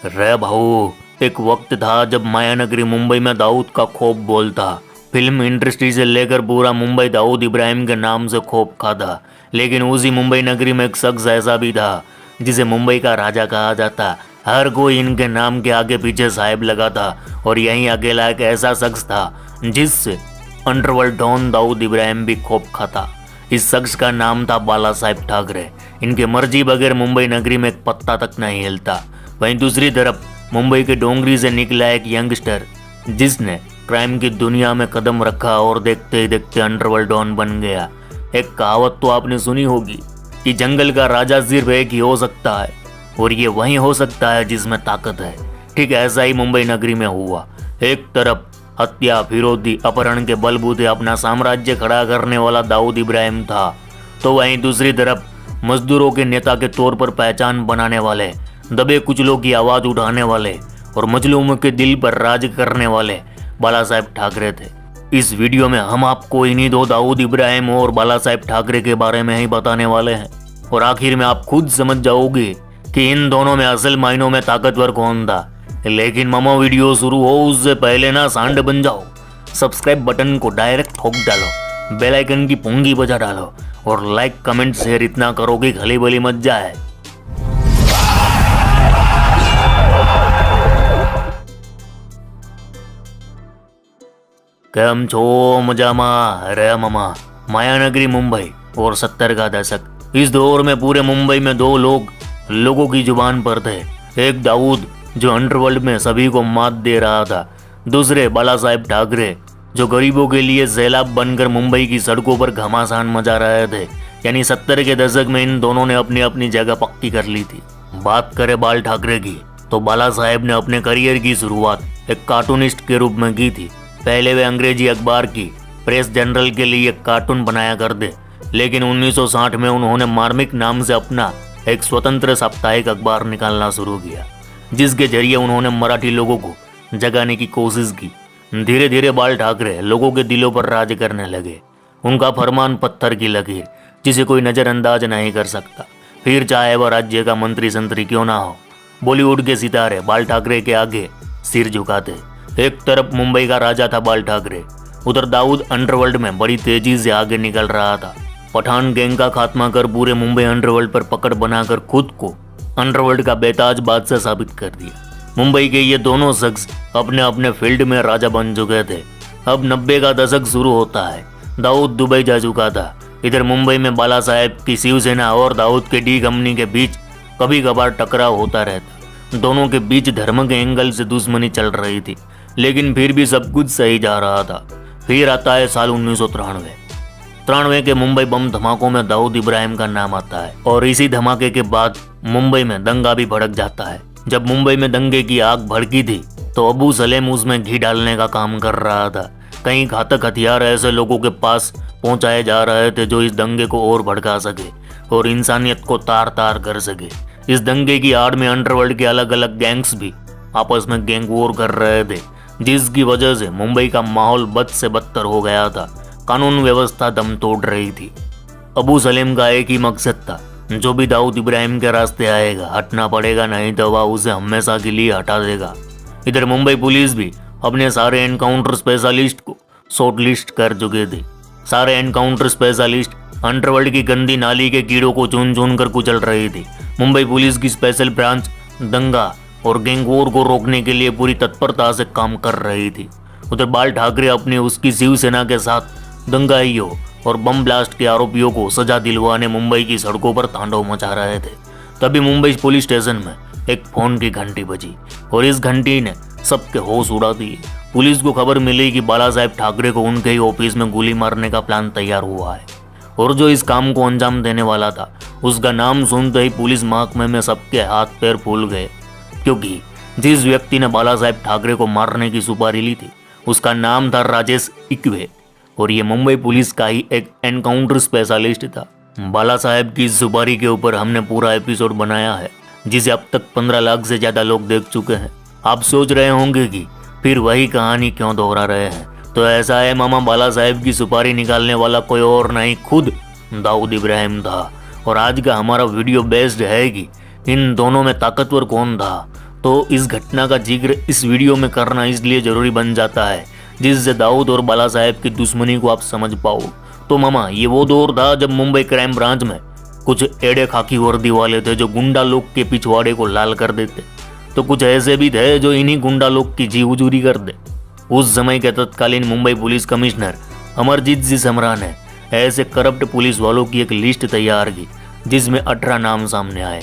रे भाऊ, एक वक्त था जब मायानगरी मुंबई में दाऊद का खौफ बोलता। फिल्म इंडस्ट्री से लेकर पूरा मुंबई दाऊद इब्राहिम के नाम से खौफ खाता। लेकिन उसी मुंबई नगरी में एक शख्स ऐसा भी था जिसे मुंबई का राजा कहा जाता। हर कोई इनके नाम के आगे पीछे साहिब लगाता और यहीं अकेला एक ऐसा शख्स था जिससे अंडरवर्ल्ड डॉन दाऊद इब्राहिम भी खौफ खाता। इस शख्स का नाम था बाला साहेब ठाकरे। इनके मर्जी बगैर मुंबई नगरी में एक पत्ता तक नहीं हिलता। वहीं दूसरी तरफ मुंबई के डोंगरी से निकला एक यंगस्टर जिसने क्राइम की दुनिया में कदम रखा और देखते ही देखते अंडरवर्ल्ड डॉन बन गया। एक कहावत तो आपने सुनी होगी कि जंगल का राजा सिर्फ एक ही हो सकता है और ये वही हो सकता है जिसमें ताकत है। ठीक ऐसा ही मुंबई नगरी में हुआ। एक तरफ हत्या, फिरौती, अपहरण के बलबूते अपना साम्राज्य खड़ा करने वाला दाऊद इब्राहिम था, तो वहीं दूसरी तरफ मजदूरों के नेता के तौर पर पहचान बनाने वाले, दबे कुचलों की आवाज़ उठाने वाले और मजलूमों के दिल पर राज करने वाले बाला साहेब ठाकरे थे। इस वीडियो में हम आपको इन्हीं दो दाऊद इब्राहिम और बाला साहेब ठाकरे के बारे में ही बताने वाले हैं और आखिर में आप खुद समझ जाओगे कि इन दोनों में असल मायनों में ताकतवर कौन था। लेकिन मामा, वीडियो शुरू हो उससे पहले ना सांड बन जाओ, सब्सक्राइब बटन को डायरेक्ट ठोक डालो, बेल आइकन की पुंगी बजा डालो और लाइक कमेंट शेयर इतना करो कि खली बली मच जाए। केम छो मजामा रे मामा। मायानगरी मुंबई और 70 का दशक। इस दौर में पूरे मुंबई में दो लोगों की जुबान पर थे। एक दाऊद जो अंडरवर्ल्ड में सभी को मात दे रहा था, दूसरे बाला साहेब ठाकरे जो गरीबों के लिए सैलाब बनकर मुंबई की सड़कों पर घमासान मचा रहे थे। यानी 70 के दशक में इन दोनों ने अपनी अपनी जगह पक्की कर ली थी। बात करें बाल ठाकरे की, तो बाला साहेब ने अपने करियर की शुरुआत एक कार्टूनिस्ट के रूप में की थी। पहले वे अंग्रेजी अखबार की प्रेस जनरल के लिए एक कार्टून बनाया करते, लेकिन 1960 में उन्होंने मार्मिक नाम से अपना एक स्वतंत्र साप्ताहिक अखबार निकालना शुरू किया, जिसके जरिए उन्होंने मराठी लोगों को जगाने की कोशिश की। धीरे धीरे बाल ठाकरे लोगों के दिलों पर राज करने लगे। उनका फरमान पत्थर की लकीर, जिसे कोई नज़रअंदाज नहीं कर सकता, फिर चाहे वह राज्य का मंत्री संतरी क्यों ना हो। बॉलीवुड के सितारे बाल ठाकरे के आगे सिर झुकाते। एक तरफ मुंबई का राजा था बाल ठाकरे, उधर दाऊद अंडरवर्ल्ड में बड़ी तेजी से आगे निकल रहा था। पठान गैंग का खात्मा कर पूरे मुंबई अंडरवर्ल्ड पर पकड़ बनाकर खुद को अंडरवर्ल्ड का बेताज बादशाह साबित कर दिया। मुंबई के ये दोनों शख्स अपने अपने फील्ड में राजा बन चुके थे। अब 90 का दशक शुरू होता है। दाऊद दुबई जा चुका था। इधर मुंबई में बाला साहेब की शिवसेना और दाऊद के डी कंपनी के बीच कभी कभार टकराव होता रहता। दोनों के बीच धर्म के एंगल से दुश्मनी चल रही थी, लेकिन फिर भी सब कुछ सही जा रहा था। फिर आता है साल 1993 के मुंबई बम धमाकों में दाऊद इब्राहिम का नाम आता है और इसी धमाके के बाद मुंबई में दंगा भी भड़क जाता है। जब मुंबई में दंगे की आग भड़की थी तो अबू सलेम उसमें घी डालने का काम कर रहा था। कई घातक हथियार ऐसे लोगों के पास पहुंचाए जा रहे थे जो इस दंगे को और भड़का सके और इंसानियत को तार तार कर सके। इस दंगे की आड़ में अंडरवर्ल्ड के अलग अलग गैंग्स भी आपस में गैंग वॉर कर रहे थे, जिसकी वजह से मुंबई का माहौल बद से बदतर हो गया था। कानून व्यवस्था दम तोड़ रही थी। अबू सलेम का एक ही मकसद था, जो भी दाऊद इब्राहिम के रास्ते आएगा हटना पड़ेगा, नहीं तो वह उसे हमेशा के लिए हटा देगा। इधर मुंबई पुलिस भी अपने सारे एनकाउंटर स्पेशलिस्ट को शॉर्ट लिस्ट कर चुके थे। सारे एनकाउंटर स्पेशलिस्ट अंडरवर्ल्ड की गंदी नाली के कीड़ों को चुन चुन कर कुचल रही थी। मुंबई पुलिस की स्पेशल ब्रांच दंगा और गैंग वॉर को रोकने के लिए पूरी तत्परता से काम कर रही थी। उधर बाल ठाकरे अपनी उसकी शिवसेना के साथ दंगाइयों और बम ब्लास्ट के आरोपियों को सजा दिलवाने मुंबई की सड़कों पर तांडव मचा रहे थे। तभी मुंबई पुलिस स्टेशन में एक फोन की घंटी बजी और इस घंटी ने सबके होश उड़ा दिए। पुलिस को खबर मिली कि बाला साहेब ठाकरे को उनके ही ऑफिस में गोली मारने का प्लान तैयार हुआ है और जो इस काम को अंजाम देने वाला था उसका नाम सुनते ही पुलिस महकमे में सबके हाथ पैर फूल गए, क्योंकि जिस व्यक्ति ने बाला साहेब ठाकरे को मारने की सुपारी ली थी उसका नाम था राजेश इक्वे और ये मुंबई पुलिस का ही एक एनकाउंटर स्पेशलिस्ट था। बाला साहेब की इस सुपारी के ऊपर हमने पूरा एपिसोड बनाया है, जिसे अब तक 15 लाख से ज़्यादा लोग देख चुके हैं। आप सोच रहे होंगे कि फिर वही कहानी क्यों दोहरा रहे हैं, तो ऐसा है मामा, बाला साहेब की सुपारी निकालने वाला कोई और नहीं, खुद दाऊद इब्राहिम था। और आज का हमारा वीडियो बेस्ड है कि इन दोनों में ताकतवर कौन था। तो इस घटना का जिक्र इस वीडियो में करना इसलिए जरूरी बन जाता है जिससे दाऊद और बाला साहेब की दुश्मनी को आप समझ पाओ। तो मामा, ये वो दौर था जब मुंबई क्राइम ब्रांच में कुछ एड़े खाकी वर्दी वाले थे जो गुंडा लोग के पिछवाड़े को लाल कर देते, तो कुछ ऐसे भी थे जो इन्हीं गुंडा लोग की जी उजूरी कर दे। उस समय के तत्कालीन मुंबई पुलिस कमिश्नर अमरजीत जी समरा ने ऐसे करप्ट पुलिस वालों की एक लिस्ट तैयार की जिसमें 18 नाम सामने आए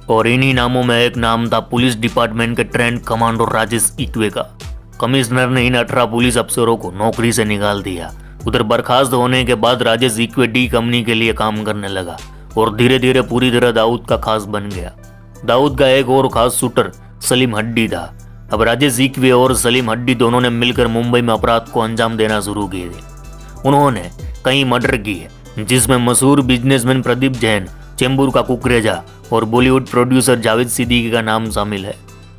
और इन्हीं नामों में एक नाम था पुलिस डिपार्टमेंट के ट्रेंड कमांडो राजेश इक्वे का। कमिश्नर ने इन 18 पुलिस अफसरों को नौकरी से निकाल दिया। उधर बर्खास्त होने के बाद राजेश इक्वे डी कंपनी के लिए काम करने लगा और धीरे धीरे पूरी तरह दाऊद का खास बन गया। दाऊद का एक और खास शूटर सलीम हड्डी था। अब राजेश इक्वे और सलीम हड्डी दोनों ने मिलकर मुंबई में अपराध को अंजाम देना शुरू किए थे। उन्होंने कई मर्डर किए जिसमें मशहूर बिजनेसमैन प्रदीप जैन, चेंबूर का कुकरेजा और बॉलीवुड प्रोड्यूसर जावेद सिद्दीकी का नाम शामिल है।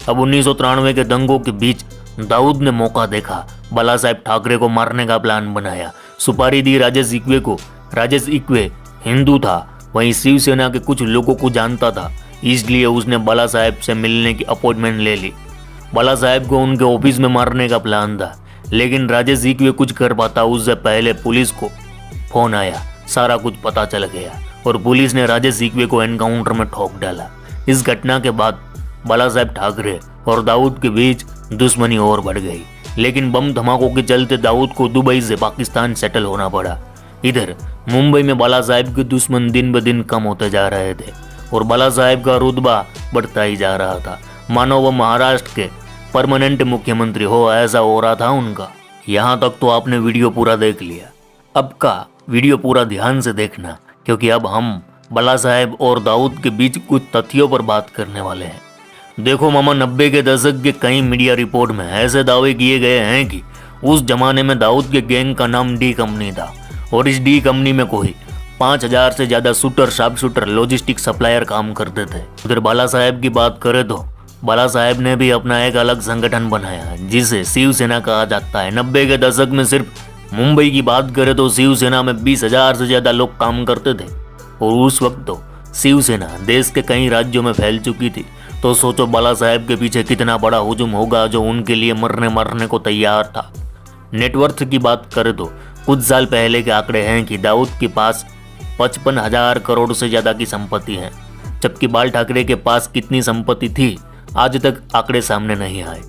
अब 1993 के दंगों के बीच दाऊद ने मौका देखा, बाला साहेब ठाकरे को मारने का प्लान बनाया, सुपारी दी राजेश इक्वे को। राजेश इक्वे हिंदू था, वहीं शिवसेना के कुछ लोगों को जानता था, इसलिए उसने बाला साहेब से मिलने की अपॉइंटमेंट ले ली। बाला साहेब को उनके ऑफिस में मारने का प्लान था, लेकिन राजेश इक्वे कुछ कर पाता उससे पहले पुलिस को फोन आया, सारा कुछ पता चल गया और पुलिस ने राजेश इक्वे को एनकाउंटर में ठोक डाला। इस घटना के बाद बाला साहेब ठाकरे और दाऊद के बीच दुश्मनी और बढ़ गई, लेकिन बम धमाकों के चलते दाऊद को दुबई से पाकिस्तान सेटल होना पड़ा। इधर मुंबई में बाला साहेब के दुश्मन दिन ब दिन कम होते जा रहे थे और बाला साहेब का रुतबा बढ़ता ही जा रहा था, मानो वो महाराष्ट्र के परमानेंट मुख्यमंत्री हो ऐसा हो रहा था उनका। यहाँ तक तो आपने वीडियो पूरा देख लिया, अब का वीडियो पूरा ध्यान से देखना, क्योंकि अब हम बाला साहेब और दाऊद के बीच कुछ तथ्यों पर बात करने वाले हैं। देखो मामा, 90 के दशक के कई मीडिया रिपोर्ट में ऐसे दावे किए गए हैं कि उस जमाने में दाऊद के गैंग का नाम डी कंपनी था और इस डी कंपनी में कोई 5000 से ज्यादा shooter, sharp shooter, logistic supplier काम करते थे। उधर बाला साहेब की बात करें तो बाला साहेब ने भी अपना एक अलग संगठन बनाया जिसे शिवसेना कहा जाता है। 90 के दशक में सिर्फ मुंबई की बात करें तो शिवसेना में 20,000 से ज्यादा लोग काम करते थे और उस वक्त तो शिवसेना देश के कई राज्यों में फैल चुकी थी। तो सोचो बाला साहेब के पीछे कितना बड़ा हुजूम होगा जो उनके लिए मरने को तैयार था। नेटवर्थ की बात करें तो कुछ साल पहले के आंकड़े हैं कि दाऊद के पास 55,000 करोड़ से ज्यादा की संपत्ति है, जबकि बाल ठाकरे के पास कितनी संपत्ति थी आज तक आंकड़े सामने नहीं आए।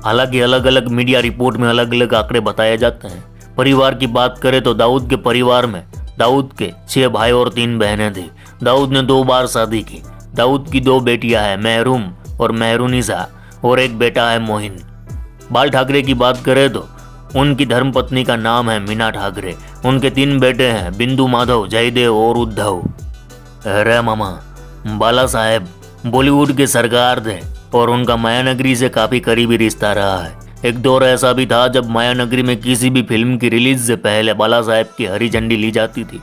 हालांकि अलग अलग मीडिया रिपोर्ट में अलग अलग आंकड़े बताए जाते हैं। परिवार की बात करें तो दाऊद के परिवार में दाऊद के 6 भाई और 3 बहनें थी। दाऊद ने 2 बार शादी की। दाऊद की 2 बेटियां हैं, महरूम और महरूनिसा, और एक बेटा है मोहिन। बाल ठाकरे की बात करें तो उनकी धर्मपत्नी का नाम है मीना ठाकरे। उनके 3 बेटे हैं, बिंदु माधव, जयदेव और उद्धव। अरे मामा, बाला साहेब बॉलीवुड के सरकार थे और उनका मायानगरी से काफी करीबी रिश्ता रहा है। एक दौर ऐसा भी था जब मायानगरी में किसी भी फिल्म की रिलीज से पहले बाला साहेब की हरी झंडी ली जाती थी।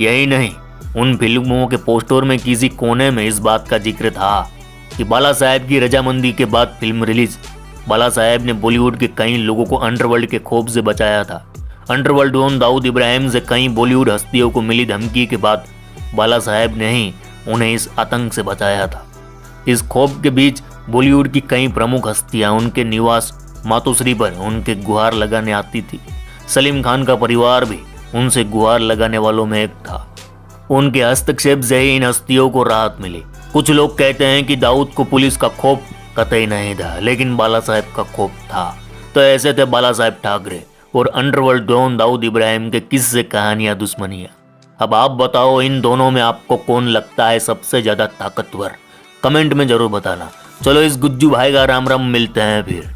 यही नहीं, उन फिल्मों के पोस्टर में किसी कोने में इस बात का जिक्र था कि बाला साहेब की रजामंदी के बाद फिल्म रिलीज। बाला साहेब ने बॉलीवुड के कई लोगों को अंडरवर्ल्ड के खौफ से बचाया था। अंडरवर्ल्ड डॉन दाऊद इब्राहिम से कई बॉलीवुड हस्तियों को मिली धमकी के बाद बाला साहेब ने ही उन्हें इस आतंक से बचाया था। इस खौफ के बीच बॉलीवुड की कई प्रमुख हस्तियां उनके निवास मातोश्री पर उनके गुहार लगाने आती थी। सलीम खान का परिवार भी उनसे गुहार लगाने वालों में एक था। उनके हस्तक्षेप से ही इन हस्तियों को राहत मिली। कुछ लोग कहते हैं कि दाऊद को पुलिस का खौफ कतई नहीं था, लेकिन बाला साहेब का खौफ था। तो ऐसे थे बाला साहेब ठाकरे और अंडरवर्ल्ड डॉन दाऊद इब्राहिम के किस्से, कहानियां, दुश्मनियां। अब आप बताओ, इन दोनों में आपको कौन लगता है सबसे ज्यादा ताकतवर? कमेंट में जरूर बताना। चलो इस गुज्जू भाई का राम राम, मिलते हैं फिर।